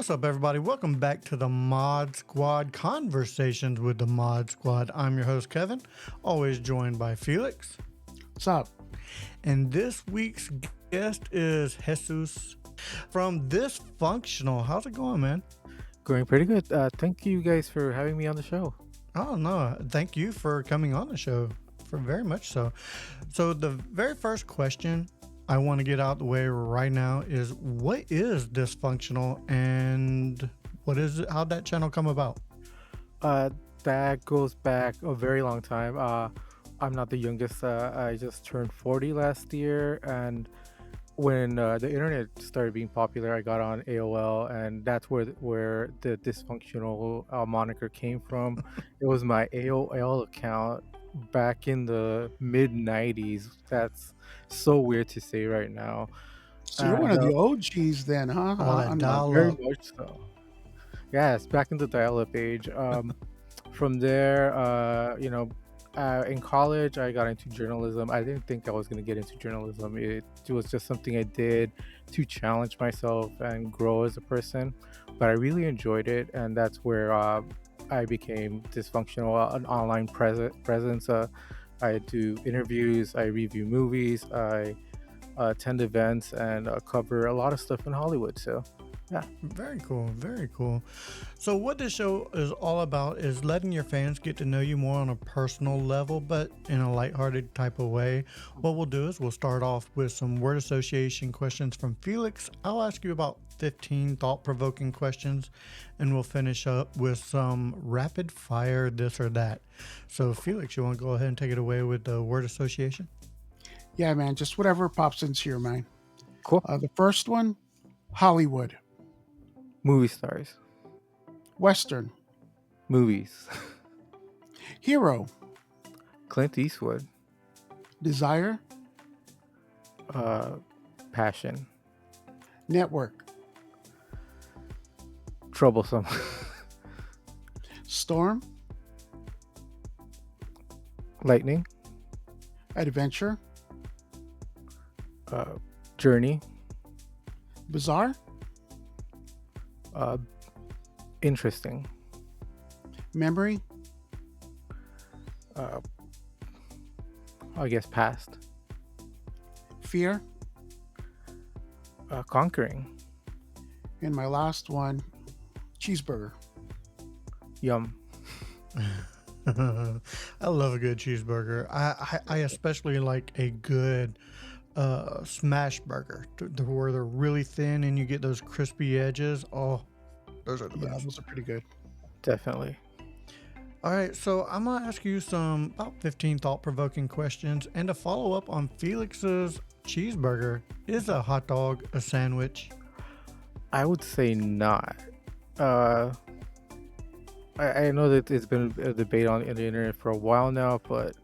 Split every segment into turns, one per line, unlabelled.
What's up, everybody? Welcome back to the Mod Squad Conversations with the Mod Squad. I'm your host, Kevin, always joined by Felix.
What's up?
And this week's guest is Jesus from Thisfunktional. How's it going, man?
Going pretty good. Thank you guys for having me on the show.
Oh, no. Thank you for coming on the show. For very much so. So the very first question I want to get out the way right now is, what is Thisfunktional and what is it? How'd that channel come about?
That goes back a very long time. I'm not the youngest. I just turned 40 last year, and when the internet started being popular, I got on AOL, and that's where the Thisfunktional moniker came from. It was my AOL account back in the mid 90s. That's so weird to say right now.
So you're one of
And
the OGs then, huh?
All that
On
dial
very
up.
much so. Yes, back in the dial-up age. From there, in college, I got into journalism. I didn't think I was going to get into journalism. It was just something I did to challenge myself and grow as a person. But I really enjoyed it, and that's where I became Thisfunktional, an online presence. I do interviews, I review movies, I attend events, and cover a lot of stuff in Hollywood. So, yeah.
Very cool. Very cool. So what this show is all about is letting your fans get to know you more on a personal level, but in a lighthearted type of way. What we'll do is we'll start off with some word association questions from Felix. I'll ask you about 15 thought-provoking questions, and we'll finish up with some rapid fire this or that. So Felix, you want to go ahead and take it away with the word association?
Yeah, man, just whatever pops into your mind.
Cool.
The first one, Hollywood.
Movie stars.
Western.
Movies.
Hero.
Clint Eastwood.
Desire.
Passion.
Network.
Troublesome.
Storm.
Lightning.
Adventure.
Journey.
Bizarre.
Interesting.
Memory.
I guess past.
Fear.
Conquering.
And my last one, cheeseburger.
Yum.
I love a good cheeseburger. I especially like a good smash burger where they're really thin and you get those crispy edges. Oh, those are the
Yeah,
best.
those are pretty good.
Definitely.
All right, so I'm gonna ask you some about 15 thought-provoking questions, and to follow up on Felix's cheeseburger, is a hot dog a sandwich?
I would say not. I know that it's been a debate on the internet for a while now, but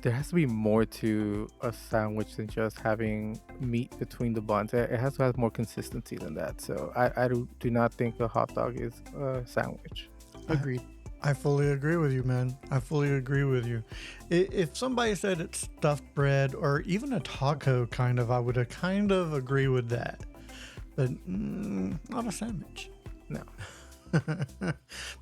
there has to be more to a sandwich than just having meat between the buns. It has to have more consistency than that. So I do not think a hot dog is a sandwich.
Agreed.
I fully agree with you, man. I fully agree with you. If somebody said it's stuffed bread or even a taco, I would kind of agree with that. But not a sandwich.
No.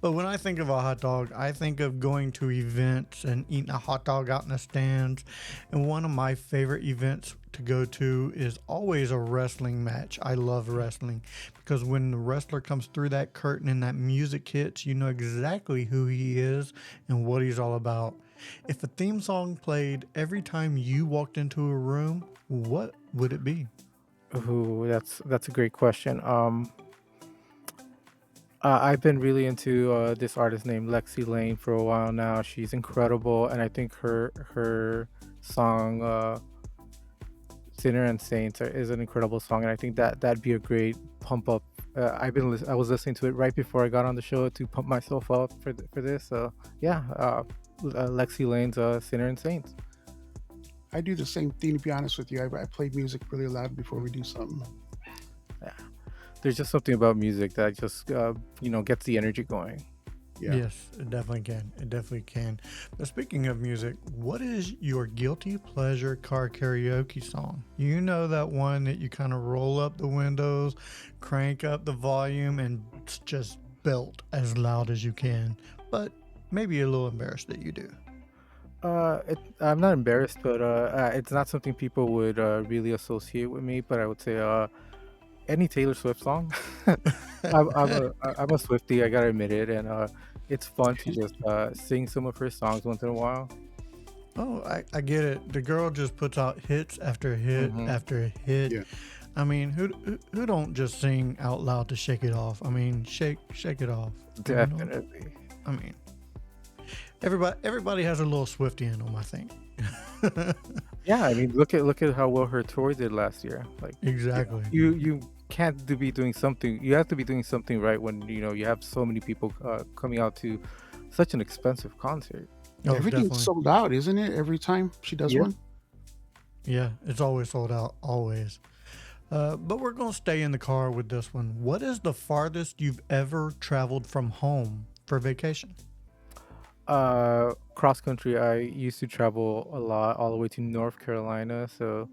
But when I think of a hot dog, I think of going to events and eating a hot dog out in the stands. And one of my favorite events to go to is always a wrestling match. I love wrestling because when the wrestler comes through that curtain and that music hits, you know exactly who he is and what he's all about. If a theme song played every time you walked into a room, what would it be?
Ooh, that's a great question. I've been really into this artist named Lexi Lane for a while now. She's incredible, and I think her song "Sinner and Saints" is an incredible song, and I think that'd be a great pump up. I was listening to it right before I got on the show to pump myself up for this. So yeah, Lexi Lane's "Sinner and Saints."
I do the same thing, to be honest with you. I play music really loud before we do something.
Yeah. There's just something about music that just gets the energy going.
Yeah.
Yes, it definitely can. It definitely can. But speaking of music, what is your guilty pleasure car karaoke song? You know that one that you kind of roll up the windows, crank up the volume, and just belt as loud as you can, but maybe a little embarrassed that you do.
I'm not embarrassed, but it's not something people would really associate with me. But I would say any Taylor Swift song. I'm a Swiftie, I gotta admit it, and it's fun to just sing some of her songs once in a while.
Oh, I get it. The girl just puts out hits after hit
Hmm.
after hit.
Yeah.
I mean, who don't just sing out loud to shake it off? I mean, shake it off. You know,
Definitely.
I mean, everybody has a little Swifty in them, I think.
Yeah, I mean, look at how well her tour did last year. Like,
Exactly.
you can't be doing something. You have to be doing something right when you have so many people coming out to such an expensive concert.
Oh,
Everything's
definitely.
sold out, isn't it? Every time she does
Yeah.
one.
Yeah, it's always sold out, always. But we're gonna stay in the car with this one. What is the farthest you've ever traveled from home for vacation?
Cross country. I used to travel a lot, all the way to North Carolina. So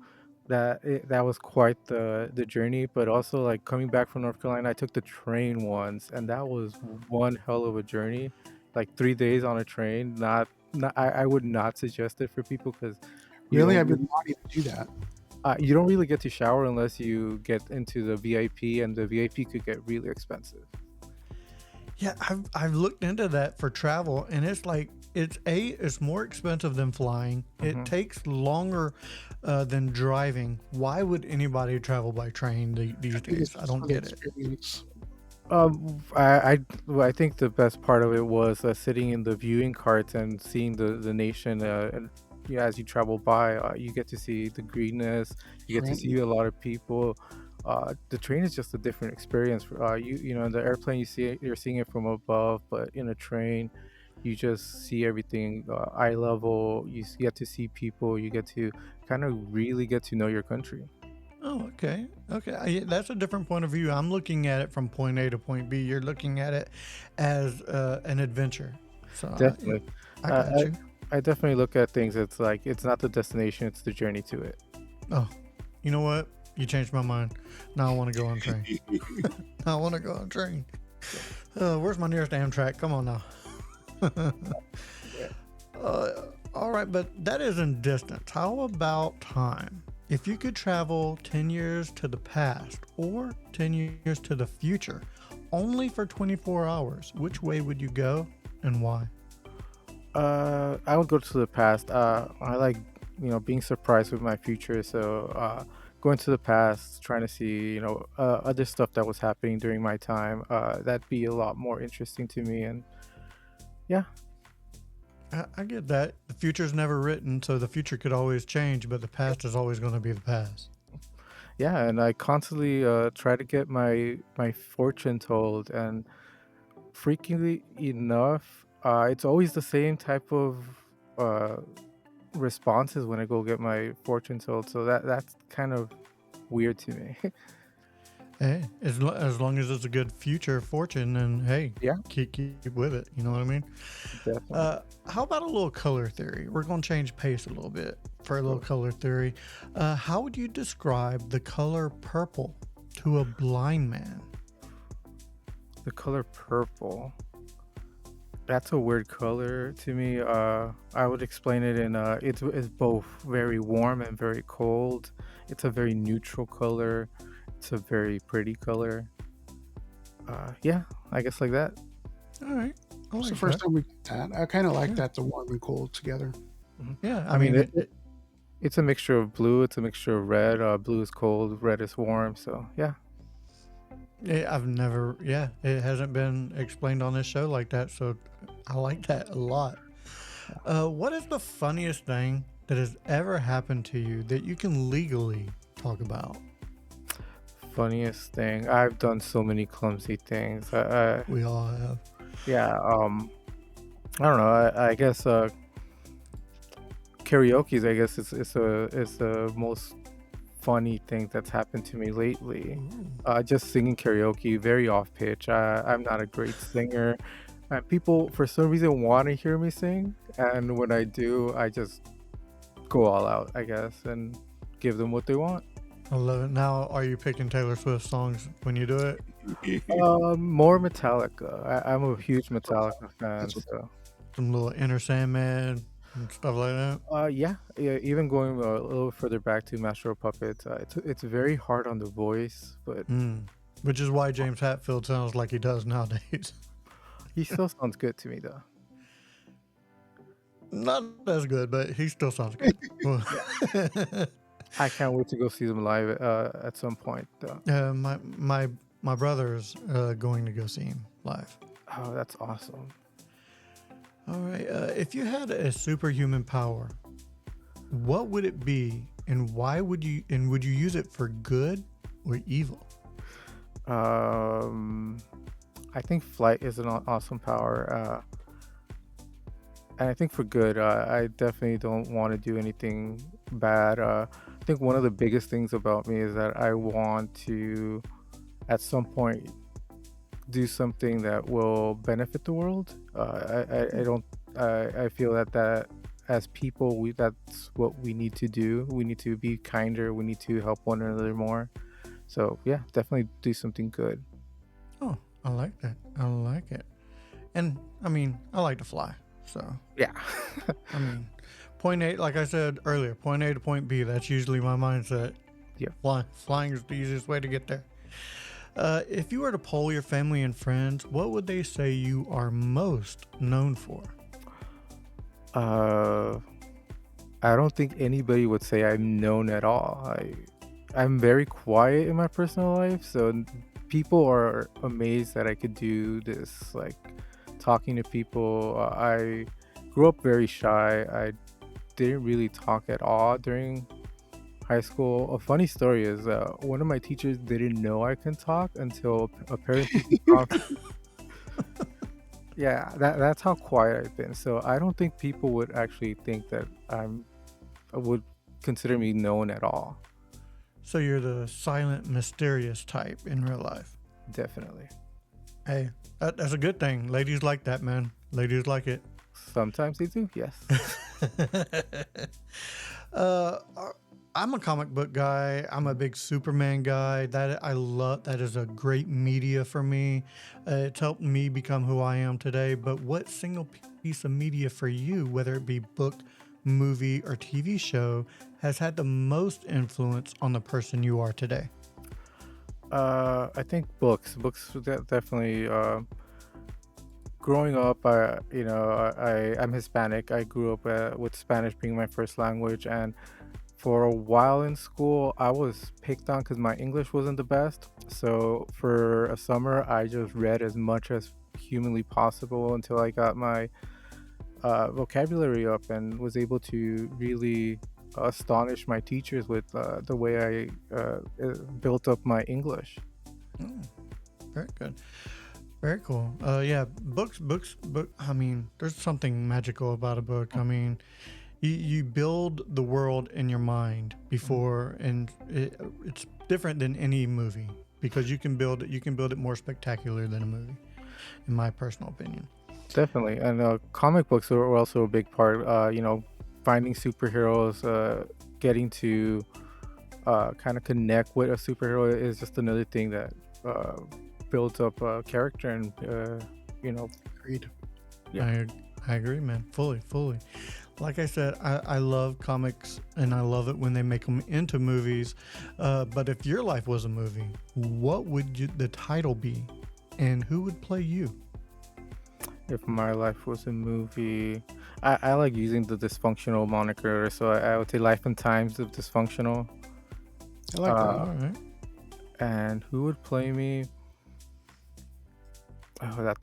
that was quite the journey. But also, like, coming back from North Carolina, I took the train once, and that was one hell of a journey. Like 3 days on a train. I would not suggest it for people because you
Really,
don't
I've
really,
been wanting to do that.
you don't really get to shower unless you get into the VIP, and the VIP could get really expensive.
Yeah, I've looked into that for travel, and it's like it's more expensive than flying. It
Hmm.
takes longer than driving. Why would anybody travel by train these
I think it's
days? I
just
don't
for the
get it.
experience.
Well, I think the best part of it was sitting in the viewing carts and seeing the nation. And yeah, as you travel by, you get to see the greenness. You get to see
Right.
a lot of people. The train is just a different experience. In the airplane you're seeing it from above, but in a train, you just see everything eye level. Get to see people. You get to kind of really get to know your country.
Oh, okay, okay. That's a different point of view. I'm looking at it from point A to point B. You're looking at it as an adventure. So
Definitely.
I
Uh,
got
I
you.
I definitely look at things. It's like it's not the destination; it's the journey to it.
Oh, you know what? You changed my mind. Now I want to go on train. Now I want to go on train.
Yeah.
Where's my nearest Amtrak? Come on now.
Yeah.
uh, all right, but that is in distance. How about time? If you could travel 10 years to the past or 10 years to the future, only for 24 hours, which way would you go and why?
I would go to the past. I like being surprised with my future. So going to the past, trying to see other stuff that was happening during my time. That'd be a lot more interesting to me. And yeah,
I get that. The future's never written, so the future could always change, but the past is always going to be the past.
yeah, and I constantly try to get my fortune told, and freakingly enough, it's always the same type of uh, responses when I go get my fortune told. So that's kind of weird to me.
Hey, as long as it's a good future fortune, then hey,
Yeah,
keep with it. You know what I mean?
definitely.
How about a little color theory? We're going to change pace a little bit for a little
Sure.
color theory. How would you describe the color purple to a blind man?
The color purple. That's a weird color to me. I would explain it in it's both very warm and very cold. It's a very neutral color. It's a very pretty color. Yeah, I guess like that.
All right, I
It's the
like
first
that.
time we did that. I kind of like
Yeah,
that, the warm and cold together.
Mhm.
yeah. I
I mean,
mean,
it's a mixture of blue. It's a mixture of red. Blue is cold. Red is warm. So yeah.
I've never, yeah, it hasn't been explained on this show like that, so I like that a lot. What is the funniest thing that has ever happened to you that you can legally talk about?
Funniest thing. I've done so many clumsy things.
We all have.
Yeah. I don't know. I guess karaoke's. I guess it's the most funny thing that's happened to me lately.
Ooh.
Just singing karaoke, very off pitch. I'm not a great singer. And people, for some reason, want to hear me sing, and when I do, I just go all out, I guess, and give them what they want.
I love it. Now, are you picking Taylor Swift songs when you do it?
More Metallica. I'm a huge
That's what's up.
Metallica fan,
That's what's up.
so
Some little Inner Sandman and stuff like that?
yeah, yeah. Even going a little further back to Master of Puppets, it's very hard on the voice, but
Mm. Which is why James Hetfield sounds like he does nowadays.
he still sounds good to me, though.
Not as good, but he still sounds good.
I can't wait to go see them live at some point, though.
My brother's going to go see him live.
Oh, that's awesome.
All right. If you had a superhuman power, what would it be, and why would you? And would you use it for good or evil?
I think flight is an awesome power, and I think for good. I definitely don't want to do anything bad. I think one of the biggest things about me is that I want to, at some point, do something that will benefit the world. I don't. I feel that as people, that's what we need to do. We need to be kinder. We need to help one another more. So yeah, definitely do something good.
Oh, I like that. I like it. And I mean, I like to fly. So
Yeah.
I mean, point A, like I said earlier, point A to point B. That's usually my mindset.
Yeah.
Flying is the easiest way to get there. If you were to poll your family and friends, what would they say you are most known for?
I don't think anybody would say I'm known at all. I'm very quiet in my personal life, so people are amazed that I could do this, like talking to people. I grew up very shy. I didn't really talk at all during high school. A funny story is one of my teachers didn't know I can talk until a parent teacher conference. Yeah, that's how quiet I've been. So I don't think people would actually think that would consider me known at all.
So you're the silent, mysterious type in real life.
Definitely.
Hey, that's a good thing. Ladies like that, man. Ladies like it.
Sometimes they do, yes.
uh, I'm a comic book guy. I'm a big Superman guy. That I love. That is a great media for me. It's helped me become who I am today. But what single piece of media for you, whether it be book, movie, or TV show, has had the most influence on the person you are today?
I think books definitely. Growing up, I'm Hispanic. I grew up with Spanish being my first language, and for a while in school, I was picked on because my English wasn't the best. So for a summer, I just read as much as humanly possible until I got my vocabulary up and was able to really astonish my teachers with the way I built up my English.
Oh, very good. Very cool. Yeah, books. I mean, there's something magical about a book. I mean, you build the world in your mind before, and it's different than any movie because you can build it more spectacular than a movie, in my personal opinion.
Definitely, and comic books are also a big part. Finding superheroes, getting to kind of connect with a superhero is just another thing that builds up character and
Agreed.
Yeah.
I agree, man. Fully. Like I said, I love comics and I love it when they make them into movies. But if your life was a movie, what would the title be, and who would play you?
If my life was a movie, I like using the Dysfunktional moniker, so I would say Life and Times of Dysfunktional.
I like that.
All right.
And who would play me? Oh,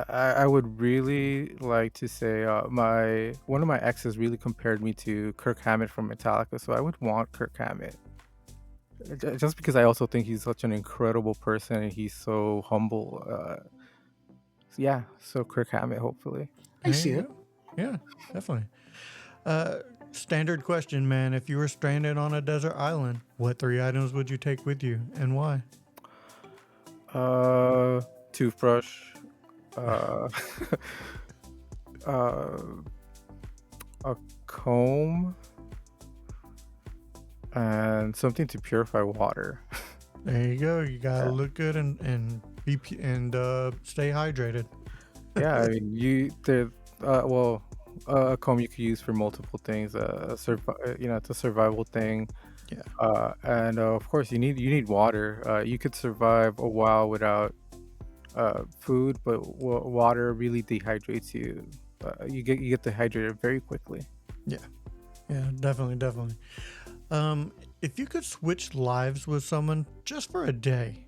I would really like to say one of my exes really compared me to Kirk Hammett from Metallica, so I would want Kirk Hammett. Just because I also think he's such an incredible person and he's so humble. Yeah, so Kirk Hammett, hopefully.
I
There
see
you
it.
go. Yeah, definitely. Standard question, man. If you were stranded on a desert island, what 3 items would you take with you and why?
Toothbrush, uh, uh, a comb, and something to purify water.
There you go. You gotta
Yeah,
look good and stay hydrated.
yeah. I mean, well, a comb you could use for multiple things. It's a survival thing.
Yeah.
And Of course, you need water. You could survive a while without food, but water really dehydrates you. You get dehydrated very quickly.
Yeah. Yeah. Definitely. Definitely. Um, if you could switch lives with someone just for a day,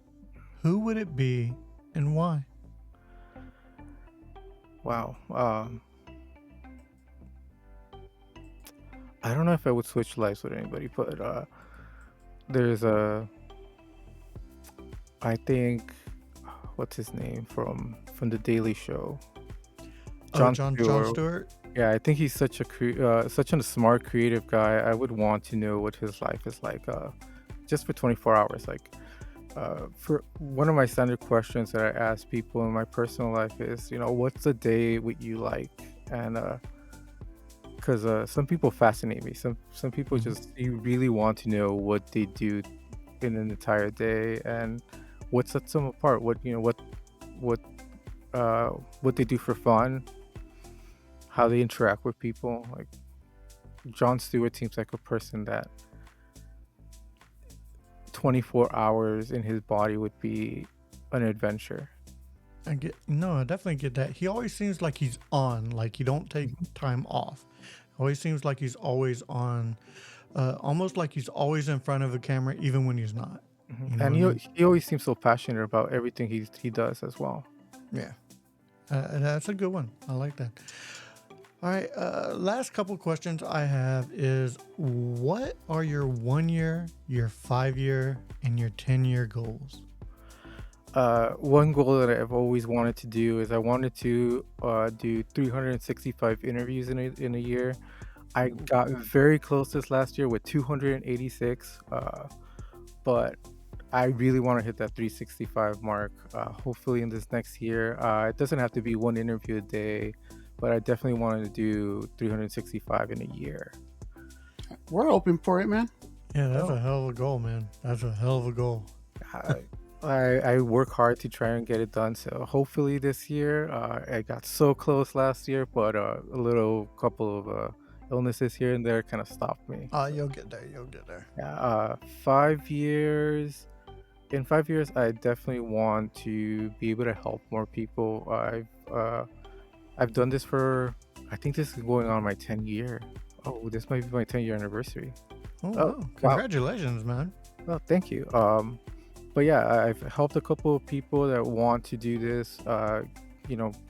who would it be and why?
Wow. I don't know if I would switch lives with anybody, but there's I think, what's his name from the Daily Show,
Oh,
John
John
Stewart.
Stewart.
Yeah, I think he's such a smart, creative guy. I would want to know what his life is like, just for 24 hours. Like, for one of my standard questions that I ask people in my personal life is, what's the day with you like? And because some people fascinate me. Some people
Mhm.
just you really want to know what they do in an entire day and what sets them apart. What uh what they do for fun, how they interact with people. Like John Stewart seems like a person that 24 hours in his body would be an adventure.
I definitely get that. He always seems like he's on, like he don't take
Mhm,
time off. Always seems like he's always on, almost like he's always in front of the camera, even when he's not.
mhm.
You know what
And
I mean?
he always seems so passionate about everything he does as well.
Yeah, that's a good one. I like that. All right, last couple questions I have is, what are your 1 year, your 5 year, and your 10 year goals?
One goal that I've always wanted to do is I wanted to do 365 interviews in a year. I
Ooh.
got very close this last year with 286, but I really want to hit that 365 mark. Hopefully in this next year. It doesn't have to be one interview a day, but I definitely wanted to do 365 in a year.
We're open for it, man.
Yeah, that's
Oh,
a hell of a goal, man. That's a hell of a goal.
I, I work hard to try and get it done. So hopefully this year. I got so close last year, but a little couple of illnesses here and there kind of stopped me. So
You'll get there. You'll get there.
yeah, 5 years. In 5 years, I definitely want to be able to help more people. I've done this for, I think this is going on my 10 year. Oh, this might be my 10-year anniversary.
Oh
Oh,
wow!
wow.
Congratulations, man.
Well, thank you. But yeah, I've helped a couple of people that want to do this,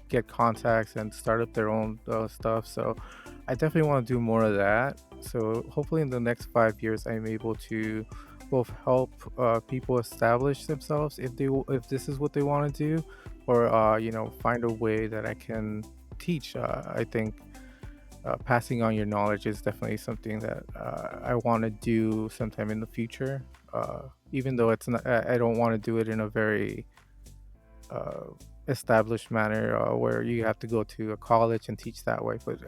get contacts and start up their own stuff. So I definitely want to do more of that. So hopefully in the next 5 years, I'm able to both help people establish themselves if this is what they want to do, or find a way that I can teach. I think passing on your knowledge is definitely something that I want to do sometime in the future. Even though it's not, I don't want to do it in a very uh, established manner where you have to go to a college and teach that way. But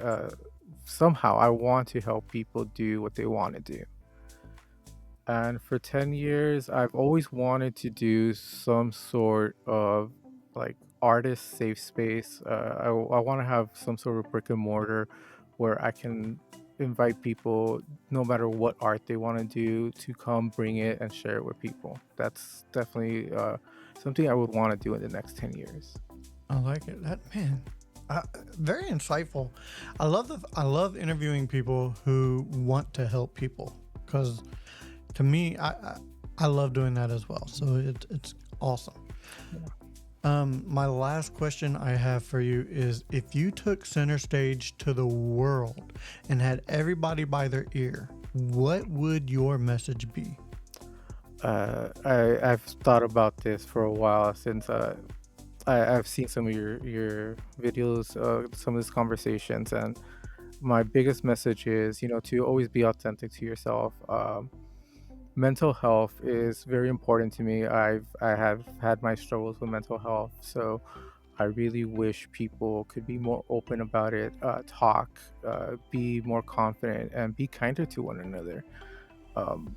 somehow I want to help people do what they want to do. And for 10 years, I've always wanted to do some sort of like artist safe space. I want to have some sort of brick and mortar where I can invite people, no matter what art they want to do, to come bring it and share it with people. That's definitely something I would want to do in the next 10 years.
I like it. That man, very insightful. I love interviewing people who want to help people because to me, I love doing that as well. So it's awesome.
Yeah.
My last question I have for you is, if you took center stage to the world and had everybody by their ear, what would your message be?
I've thought about this for a while since I've seen some of your videos, some of these conversations, and my biggest message is, to always be authentic to yourself. Mental health is very important to me. I have had my struggles with mental health, so I really wish people could be more open about it, talk, be more confident, and be kinder to one another. Um,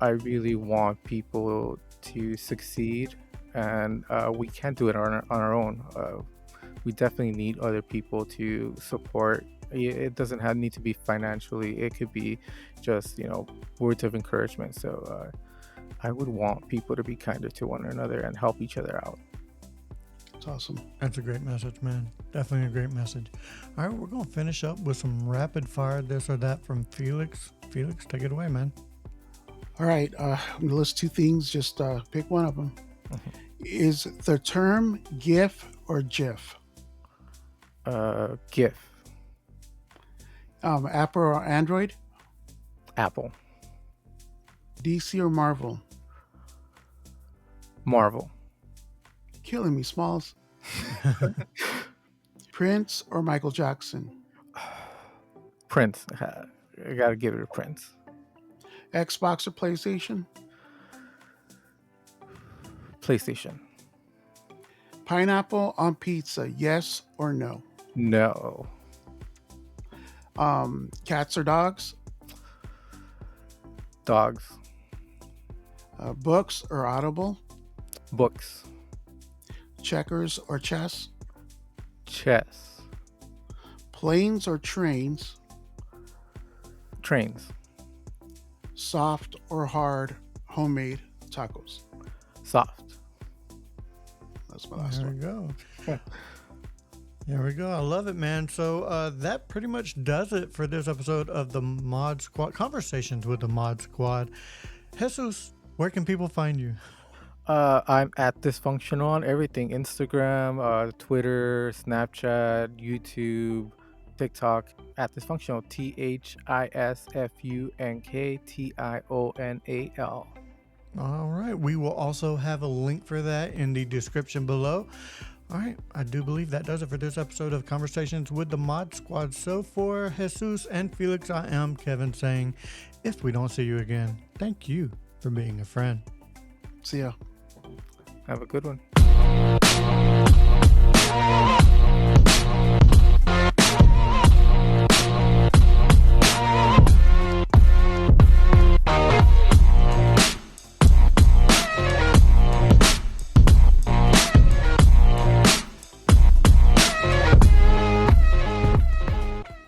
I really want people to succeed, and we can't do it on our own. We definitely need other people to support. It doesn't need to be financially. It could be just words of encouragement. So I would want people to be kinder to one another and help each other out.
It's awesome.
That's a great message, man. Definitely a great message. All right, we're going to finish up with some rapid fire this or that from Felix. Felix, take it away, man.
All right. I'm going to list two things. Just pick one of them. Is the term GIF or GIF?
GIF.
Apple or Android?
Apple.
DC or Marvel?
Marvel.
Killing me, Smalls. Prince or Michael Jackson?
Prince. I gotta give it a Prince.
Xbox or PlayStation?
PlayStation.
Pineapple on pizza, yes or no?
No.
Cats or dogs?
Dogs.
Books or Audible?
Books.
Checkers or chess?
Chess.
Planes or trains?
Trains.
Soft or hard homemade tacos?
Soft.
That's my last
There
one.
we go. There we go. I love it, man. So that pretty much does it for this episode of the Mod Squad, Conversations with the Mod Squad. Jesus, where can people find you?
I'm at Thisfunktional on everything: Instagram, Twitter, Snapchat, YouTube, TikTok. At Thisfunktional, ThisFunktional.
All right. We will also have a link for that in the description below. All right. I do believe that does it for this episode of Conversations with the Mod Squad. So for Jesus and Felix, I am Kevin saying, if we don't see you again, thank you for being a friend.
See ya.
Have a good one.